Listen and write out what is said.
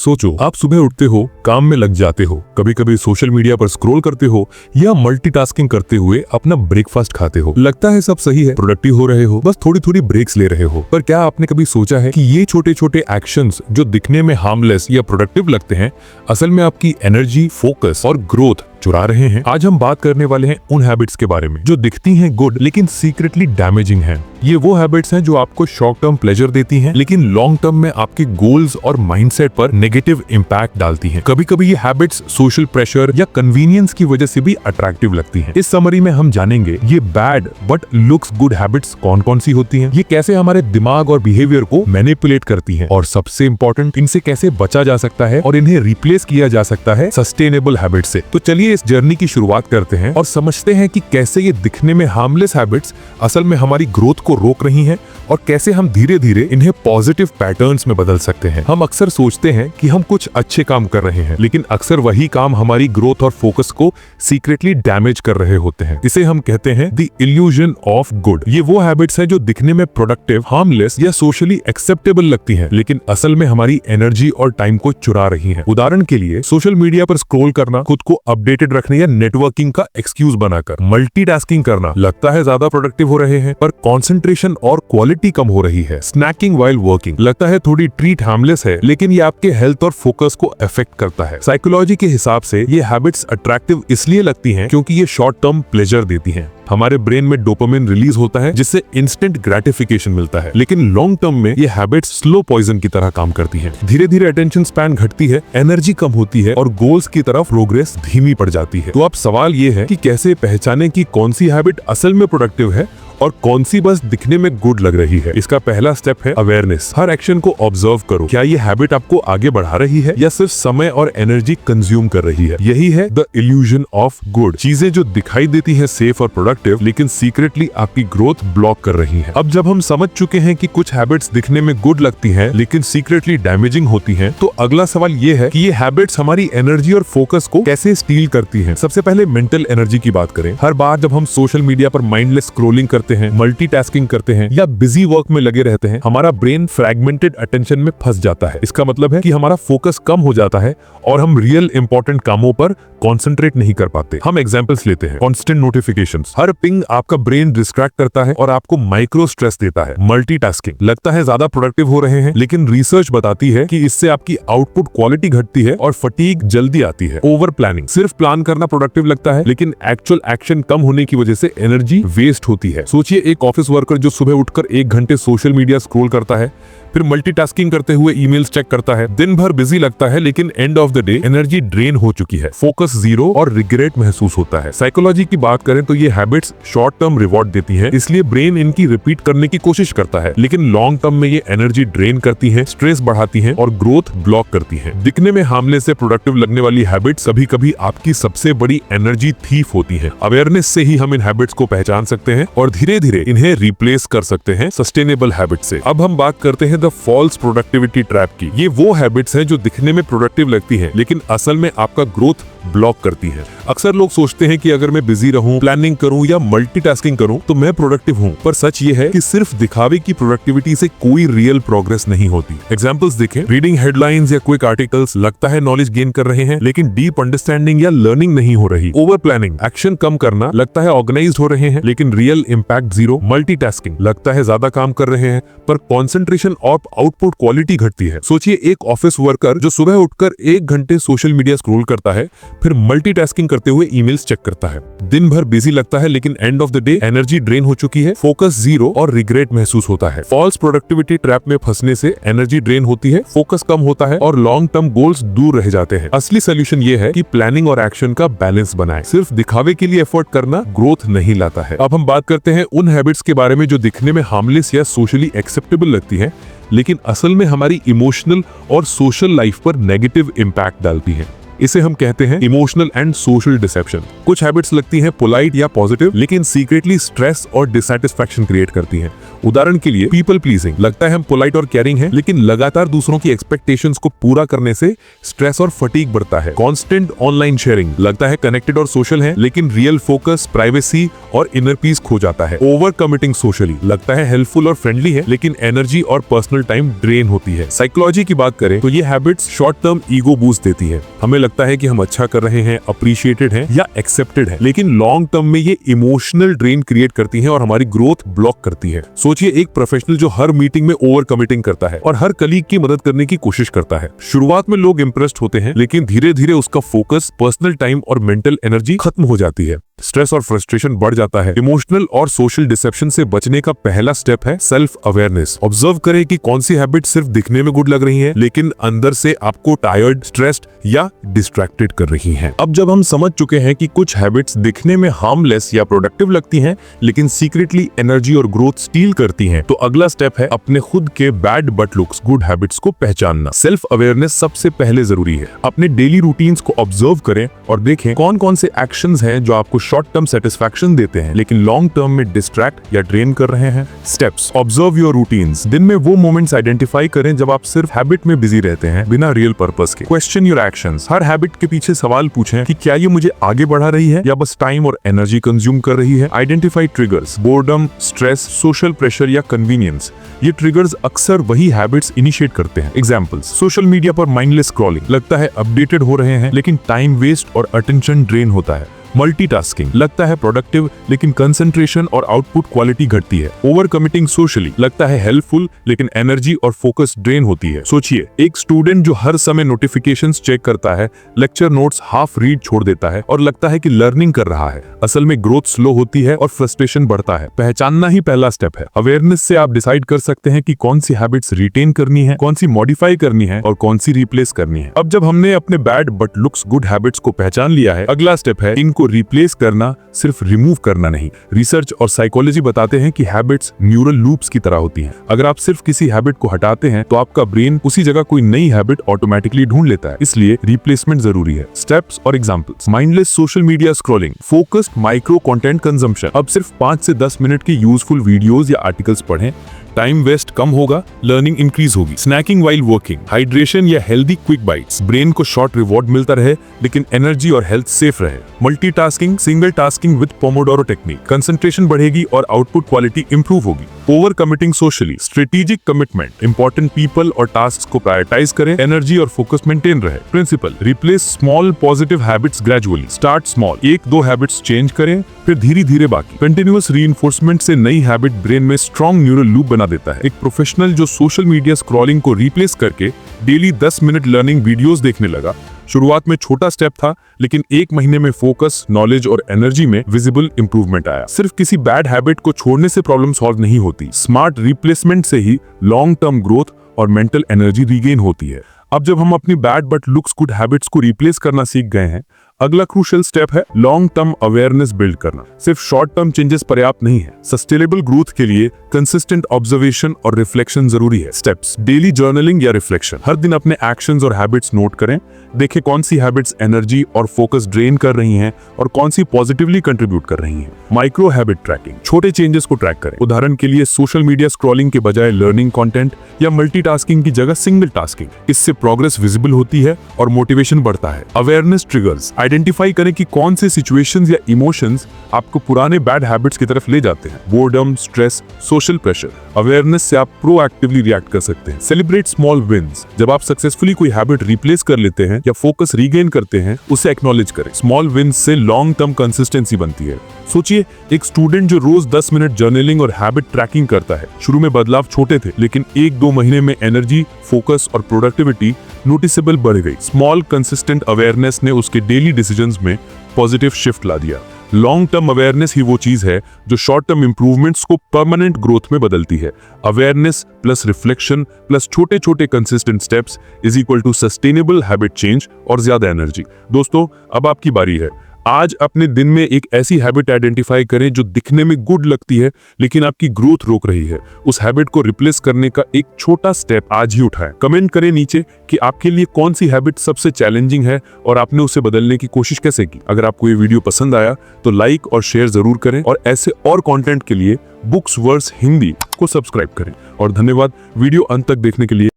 सोचो, आप सुबह उठते हो, काम में लग जाते हो, कभी कभी सोशल मीडिया पर स्क्रॉल करते हो या मल्टीटास्किंग करते हुए अपना ब्रेकफास्ट खाते हो। लगता है सब सही है, प्रोडक्टिव हो रहे हो, बस थोड़ी थोड़ी ब्रेक्स ले रहे हो। पर क्या आपने कभी सोचा है कि ये छोटे छोटे एक्शंस जो दिखने में हार्मलेस या प्रोडक्टिव लगते हैं, असल में आपकी एनर्जी, फोकस और ग्रोथ चुरा रहे हैं। आज हम बात करने वाले हैं उन हैबिट्स के बारे में जो दिखती हैं गुड लेकिन सीक्रेटली डैमेजिंग हैं। ये वो हैबिट्स हैं जो आपको शॉर्ट टर्म प्लेजर देती हैं लेकिन लॉन्ग टर्म में आपके गोल्स और माइंडसेट पर नेगेटिव इंपैक्ट डालती हैं। कभी कभी ये हैबिट्स सोशल प्रेशर या कन्वीनियंस की वजह से भी अट्रैक्टिव लगती हैं। इस समरी में हम जानेंगे ये bad but looks good habits कौन कौन सी होती हैं, ये कैसे हमारे दिमाग और बिहेवियर को मैनिपुलेट करती हैं, और सबसे इंपॉर्टेंट, इनसे कैसे बचा जा सकता है और इन्हें रिप्लेस किया जा सकता है सस्टेनेबल हैबिट से। तो चलिए इस जर्नी की शुरुआत करते हैं और समझते हैं कि कैसे ये दिखने में हार्मलेस हैबिट्स असल में हमारी ग्रोथ को रोक रही हैं और कैसे हम धीरे धीरे इन्हें पॉजिटिव पैटर्न्स में बदल सकते हैं। हम अक्सर सोचते हैं कि हम कुछ अच्छे काम कर रहे हैं, लेकिन अक्सर वही काम हमारी ग्रोथ और फोकस को सीक्रेटली डैमेज कर रहे होते हैं। इसे हम कहते हैं द इल्यूजन ऑफ गुड। ये वो हैबिट्स हैं जो दिखने में प्रोडक्टिव, हार्मलेस या सोशली एक्सेप्टेबल लगती हैं, लेकिन असल में हमारी एनर्जी और टाइम को चुरा रही हैं। उदाहरण के लिए सोशल मीडिया पर स्क्रॉल करना, खुद को अपडेटेड रखने या नेटवर्किंग का एक्सक्यूज बनाकर मल्टीटास्किंग करना। लगता है ज्यादा प्रोडक्टिव हो रहे हैं पर कंसंट्रेशन और क्वालिटी कम हो रही है। स्नैकिंग व्हाइल वर्किंग, लगता है थोड़ी ट्रीट हार्मलेस है लेकिन ये आपके हेल्थ और फोकस को अफेक्ट करता है। साइकोलॉजी के हिसाब से ये हैबिट्स अट्रैक्टिव इसलिए लगती हैं क्योंकि ये शॉर्ट टर्म प्लेजर देती हैं। हमारे ब्रेन में डोपामिन रिलीज होता है जिससे इंस्टेंट ग्रेटिफिकेशन मिलता है, लेकिन लॉन्ग टर्म में ये हैबिट्स स्लो पॉइजन की तरह काम करती हैं। धीरे धीरे अटेंशन स्पैन घटती है, एनर्जी कम होती है और गोल्स की तरफ प्रोग्रेस धीमी पड़ जाती है। तो अब सवाल ये है कि कैसे पहचाने कि कौन सी हैबिट असल में प्रोडक्टिव है और कौन सी बस दिखने में गुड लग रही है। इसका पहला स्टेप है अवेयरनेस। हर एक्शन को ऑब्जर्व करो। क्या ये हैबिट आपको आगे बढ़ा रही है या सिर्फ समय और एनर्जी कंज्यूम कर रही है? यही है द इल्यूजन ऑफ गुड। चीजें जो दिखाई देती है सेफ और प्रोडक्टिव लेकिन सीक्रेटली आपकी ग्रोथ ब्लॉक कर रही है। अब जब हम समझ चुके हैं कि कुछ हैबिट्स दिखने में गुड लगती हैं लेकिन सीक्रेटली डैमेजिंग होती हैं, तो अगला सवाल ये है कि ये हैबिट्स हमारी एनर्जी और फोकस को कैसे स्टील करती हैं। सबसे पहले मेंटल एनर्जी की बात करें। हर बार जब हम सोशल मीडिया पर माइंडलेस स्क्रॉलिंग करते हैं, मल्टीटास्किंग करते हैं या बिजी वर्क में लगे रहते हैं, हमारा ब्रेन फ्रैगमेंटेड अटेंशन में फंस जाता है। इसका मतलब है कि हमारा फोकस कम हो जाता है और हम रियल इंपॉर्टेंट कामों पर कंसंट्रेट नहीं कर पाते। हम एग्जांपल्स लेते हैं। कांस्टेंट नोटिफिकेशंस, हर पिंग आपका ब्रेन डिस्ट्रैक्ट करता है और आपको माइक्रो स्ट्रेस देता है। मल्टीटास्किंग, लगता है ज्यादा प्रोडक्टिव हो रहे हैं लेकिन रिसर्च बताती है कि इससे आपकी आउटपुट क्वालिटी घटती है और फटीग जल्दी आती है। ओवर प्लानिंग, सिर्फ प्लान करना प्रोडक्टिव लगता है लेकिन एक्चुअल एक्शन कम होने की वजह से एनर्जी वेस्ट होती है। सोचिए एक ऑफिस वर्कर जो सुबह उठकर 1 घंटे सोशल मीडिया स्क्रॉल करता है, फिर मल्टीटास्किंग करते हुए ईमेल्स चेक करता है, दिन भर बिजी लगता है लेकिन end of the day energy drain हो चुकी है, फोकस जीरो और रिग्रेट महसूस होता है। साइकोलॉजी की बात करें तो ये हैबिट्स शॉर्ट टर्म रिवॉर्ड देती हैं, इसलिए ब्रेन इनकी रिपीट करने की कोशिश करता है, लेकिन लॉन्ग टर्म में ये एनर्जी ड्रेन करती है, स्ट्रेस बढ़ाती है और ग्रोथ ब्लॉक करती है। दिखने में हार्मलेस से प्रोडक्टिव लगने वाली हैबिट्स कभी कभी आपकी सबसे बड़ी एनर्जी थीफ होती है। अवेयरनेस से ही हम इन हैबिट्स को पहचान सकते हैं और धीरे धीरे इन्हें रिप्लेस कर सकते हैं सस्टेनेबल हैबिट से। अब हम बात करते हैं द फॉल्स प्रोडक्टिविटी ट्रैप की। ये वो हैबिट्स हैं जो दिखने में प्रोडक्टिव लगती हैं लेकिन असल में आपका ग्रोथ ब्लॉक करती है। अक्सर लोग सोचते हैं कि अगर मैं बिजी रहूं, प्लानिंग करूं या मल्टीटास्किंग करूं तो मैं प्रोडक्टिव हूं, पर सच ये है कि सिर्फ दिखावे की प्रोडक्टिविटी से कोई रियल प्रोग्रेस नहीं होती। एग्जांपल्स देखें। रीडिंग हेडलाइंस या क्विक आर्टिकल्स, लगता है नॉलेज गेन कर रहे हैं लेकिन डीप अंडरस्टैंडिंग या लर्निंग नहीं हो रही। ओवर प्लानिंग, एक्शन कम करना, लगता है ऑर्गेनाइज्ड हो रहे हैं लेकिन रियल इंपैक्ट जीरो। मल्टीटास्किंग, लगता है ज्यादा काम कर रहे हैं पर कॉन्सेंट्रेशन और आउटपुट क्वालिटी घटती है। सोचिए एक ऑफिस वर्कर जो सुबह उठकर 1 घंटे सोशल मीडिया स्क्रॉल करता है, फिर मल्टीटास्किंग करते हुए ईमेल्स चेक करता है, दिन भर बिजी लगता है लेकिन end of the day energy drain हो चुकी है, फोकस जीरो और रिग्रेट महसूस होता है। फॉल्स प्रोडक्टिविटी ट्रैप में फंसने से एनर्जी ड्रेन होती है, फोकस कम होता है और लॉन्ग टर्म गोल्स दूर रह जाते हैं। असली सोल्यूशन ये है कि प्लानिंग और एक्शन का बैलेंस बनाएं। सिर्फ दिखावे के लिए एफर्ट करना ग्रोथ नहीं लाता है। अब हम बात करते हैं उन हैबिट्स के बारे में जो दिखने में हार्मलेस या सोशली एक्सेप्टेबल लगती है लेकिन असल में हमारी इमोशनल और सोशल लाइफ पर नेगेटिव इंपैक्ट डालती है। इसे हम कहते हैं इमोशनल एंड सोशल डिसेप्शन। कुछ हैबिट्स लगती हैं पोलाइट या पॉजिटिव, लेकिन सीक्रेटली स्ट्रेस और डिससैटिस्फैक्शन क्रिएट करती हैं। उदाहरण के लिए पीपल प्लीजिंग, लगता है हम पोलाइट और केयरिंग हैं, लेकिन लगातार दूसरों की एक्सपेक्टेशंस को पूरा करने से स्ट्रेस और फटीग बढ़ता है। कॉन्स्टेंट ऑनलाइन शेयरिंग, लगता है कनेक्टेड और सोशल है, लेकिन रियल फोकस, प्राइवेसी और इनर पीस खो जाता है। ओवर कमिटिंग सोशली, लगता है हेल्पफुल और फ्रेंडली है, लेकिन एनर्जी और पर्सनल टाइम ड्रेन होती है। साइकोलॉजी की बात करें तो ये habits short term ego boost देती है। हमें लगता है कि हम अच्छा कर रहे हैं, अप्रिशिएटेड हैं या एक्सेप्टेड हैं, लेकिन लॉन्ग टर्म में ये इमोशनल ड्रेन क्रिएट करती है और हमारी ग्रोथ ब्लॉक करती है। सोचिए एक प्रोफेशनल जो हर मीटिंग में ओवर कमिटिंग करता है और हर कलीग की मदद करने की कोशिश करता है। शुरुआत में लोग इंप्रेस्ड होते हैं, लेकिन धीरे धीरे उसका फोकस, पर्सनल टाइम और मेंटल एनर्जी खत्म हो जाती है। स्ट्रेस और फ्रस्ट्रेशन बढ़ जाता है। इमोशनल और सोशल डिसेप्शन से बचने का पहला स्टेप है सेल्फ अवेयरनेस। ऑब्जर्व करें कि कौन सी हैबिट सिर्फ दिखने में गुड लग रही है, लेकिन अंदर से आपको टायर्ड, स्ट्रेस्ड या डिस्ट्रैक्टेड कर रही हैं। अब जब हम समझ चुके हैं कि कुछ हैबिट्स दिखने में हार्मलेस या प्रोडक्टिव लगती हैं, लेकिन सीक्रेटली एनर्जी और ग्रोथ स्टील करती हैं, तो अगला स्टेप है अपने खुद के bad but looks good habits को पहचानना। सेल्फ अवेयरनेस सबसे पहले जरूरी है। अपने डेली रूटीन्स को ऑब्जर्व करें और देखें कौन कौन से एक्शंस हैं जो आपको शॉर्ट टर्म सेटिस्फैक्शन देते हैं, लेकिन लॉन्ग टर्म में डिस्ट्रैक्ट या ड्रेन कर रहे हैं। Steps: observe your routines. दिन में वो मोमेंट्स आइडेंटिफाई करें जब आप सिर्फ हैबिट में बिजी रहते हैं, बिना रियल पर्पस के। Question your actions. Her habit के पीछे सवाल पूछें कि क्या ये मुझे आगे बढ़ा रही है या बस टाइम और एनर्जी कंज्यूम कर रही है। Identify triggers: boredom, stress, social pressure या कन्वीनियंस। ये ट्रिगर्स अक्सर वही हैबिट्स इनिशिएट करते हैं। एग्जाम्पल्स: सोशल मीडिया पर माइंडलेस स्क्रॉलिंग, लगता है अपडेटेड हो रहे हैं, लेकिन टाइम वेस्ट और अटेंशन ड्रेन होता है। मल्टीटास्किंग, लगता है प्रोडक्टिव, लेकिन कंसंट्रेशन और आउटपुट क्वालिटी घटती है। ओवर कमिटिंग सोशली, लगता है हेल्पफुल, लेकिन एनर्जी और फोकस ड्रेन होती है। सोचिए एक स्टूडेंट जो हर समय नोटिफिकेशंस चेक करता है, लेक्चर नोट्स हाफ रीड छोड़ देता है और लगता है कि लर्निंग कर रहा है, असल में ग्रोथ स्लो होती है और फ्रस्ट्रेशन बढ़ता है। पहचानना ही पहला स्टेप है। अवेयरनेस से आप डिसाइड कर सकते हैं कि कौन सी हैबिट्स रिटेन करनी है, कौन सी मॉडिफाई करनी है और कौन सी रिप्लेस करनी है। अब जब हमने अपने bad but looks good habits को पहचान लिया है, अगला स्टेप है इनको रिप्लेस करना, सिर्फ रिमूव करना नहीं। रिसर्च और साइकोलॉजी बताते हैं कि हैबिट्स न्यूरल लूप्स की तरह होती हैं। अगर आप सिर्फ किसी हैबिट को हटाते हैं तो आपका ब्रेन उसी जगह कोई नई हैबिट ऑटोमेटिकली ढूंढ लेता है, इसलिए रिप्लेसमेंट जरूरी है। स्टेप्स और examples: mindless social media scrolling, focused micro content consumption. अब सिर्फ 5 से 10 मिनट की यूजफुल वीडियोस या आर्टिकल्स पढ़ें, टाइम वेस्ट कम होगा, लर्निंग इंक्रीज होगी। स्नैकिंग वाइल वर्किंग, हाइड्रेशन या हेल्दी क्विक बाइट्स, ब्रेन को शॉर्ट रिवॉर्ड मिलता रहे लेकिन एनर्जी और हेल्थ सेफ रहे। Multitasking, single tasking with Pomodoro technique, concentration बढ़ेगी और आउटपुट क्वालिटी इंप्रूव होगी। Over committing socially, strategic commitment, important people और टास्क को प्रायोरिटाइज करें, एनर्जी और फोकस मेंटेन रहे। Principle: replace small positive habits gradually. Start small, 1-2 habits change करें, फिर धीरे धीरे बाकी। कंटिन्यूअस रीइंफोर्समेंट से नई हैबिट ब्रेन में स्ट्रॉन्ग न्यूरल लूप बना देता है। एक प्रोफेशनल जो सोशल मीडिया स्क्रॉलिंग को रिप्लेस करके डेली 10 मिनट लर्निंग वीडियोस देखने लगा। शुरुआत में छोटा स्टेप था, लेकिन 1 महीने में फोकस, नॉलेज और एनर्जी में विजिबल इंप्रूवमेंट आया। सिर्फ किसी बैड हैबिट को छोड़ने से प्रॉब्लम सॉल्व नहीं होती, स्मार्ट रिप्लेसमेंट से ही लॉन्ग टर्म ग्रोथ और मेंटल एनर्जी रीगेन होती है। अब जब हम अपनी bad but looks good habits को रिप्लेस करना सीख गए हैं, अगला क्रूशियल स्टेप है लॉन्ग टर्म अवेयरनेस बिल्ड करना। सिर्फ शॉर्ट टर्म चेंजेस पर्याप्त नहीं है। सस्टेनेबल ग्रोथ के लिए कंसिस्टेंट ऑब्जर्वेशन और रिफ्लेक्शन जरूरी है। स्टेप्स: डेली जर्नलिंग या रिफ्लेक्शन, हर दिन अपने एक्शंस और हैबिट्स नोट करें, देखें कौन सी हैबिट्स एनर्जी और फोकस ड्रेन कर रही हैं और कौन सी पॉजिटिवली कंट्रीब्यूट कर रही हैं। माइक्रो हैबिट ट्रैकिंग, छोटे चेंजेस को ट्रैक करें। उदाहरण के लिए सोशल मीडिया स्क्रॉलिंग के बजाय लर्निंग कंटेंट या मल्टीटास्किंग की जगह सिंगल टास्किंग। इससे प्रोग्रेस विजिबल होती है और मोटिवेशन बढ़ता है। अवेयरनेस ट्रिगर्स, आइडेंटिफाई करें कि कौन से सिचुएशंस या इमोशंस आपको पुराने बैड हैबिट्स की तरफ ले जाते हैं। Boredom, stress, social pressure. Awareness से आप प्रोएक्टिवली रिएक्ट कर सकते हैं। सेलिब्रेट स्मॉल विंस, जब आप सक्सेसफुली कोई हैबिट रिप्लेस कर लेते हैं या फोकस रीगेन करते हैं, उसे एक्नॉलेज करें। स्मॉल विंस से लॉन्ग टर्म कंसिस्टेंसी बनती है। सोचिए एक स्टूडेंट जो रोज 10 मिनट जर्नलिंग और हैबिट ट्रैकिंग करता है। शुरू में बदलाव छोटे थे, लेकिन 1-2 महीने में एनर्जी, फोकस और प्रोडक्टिविटी नोटिसेबल बढ़ गई। स्मॉल कंसिस्टेंट अवेयरनेस ने उसके डेली डिसीजंस में पॉजिटिव शिफ्ट ला दिया। लॉन्ग टर्म अवेयरनेस ही वो चीज है जो शॉर्ट टर्म इंप्रूवमेंट्स को परमानेंट ग्रोथ में बदलती है। अवेयरनेस प्लस रिफ्लेक्शन प्लस छोटे छोटे consistent steps is equal to sustainable habit change और ज्यादा एनर्जी। दोस्तों अब आपकी बारी है। आज अपने दिन में एक ऐसी हैबिट आइडेंटिफाई करें जो दिखने में गुड लगती है लेकिन आपकी ग्रोथ रोक रही है। उस हैबिट को रिप्लेस करने का एक छोटा स्टेप आज ही उठाएं। कमेंट करें नीचे कि आपके लिए कौन सी हैबिट सबसे चैलेंजिंग है और आपने उसे बदलने की कोशिश कैसे की। अगर आपको ये वीडियो पसंद आया तो लाइक और शेयर जरूर करें और ऐसे और कंटेंट के लिए बुक्स वर्स हिंदी को सब्सक्राइब करें। और धन्यवाद वीडियो अंत तक देखने के लिए।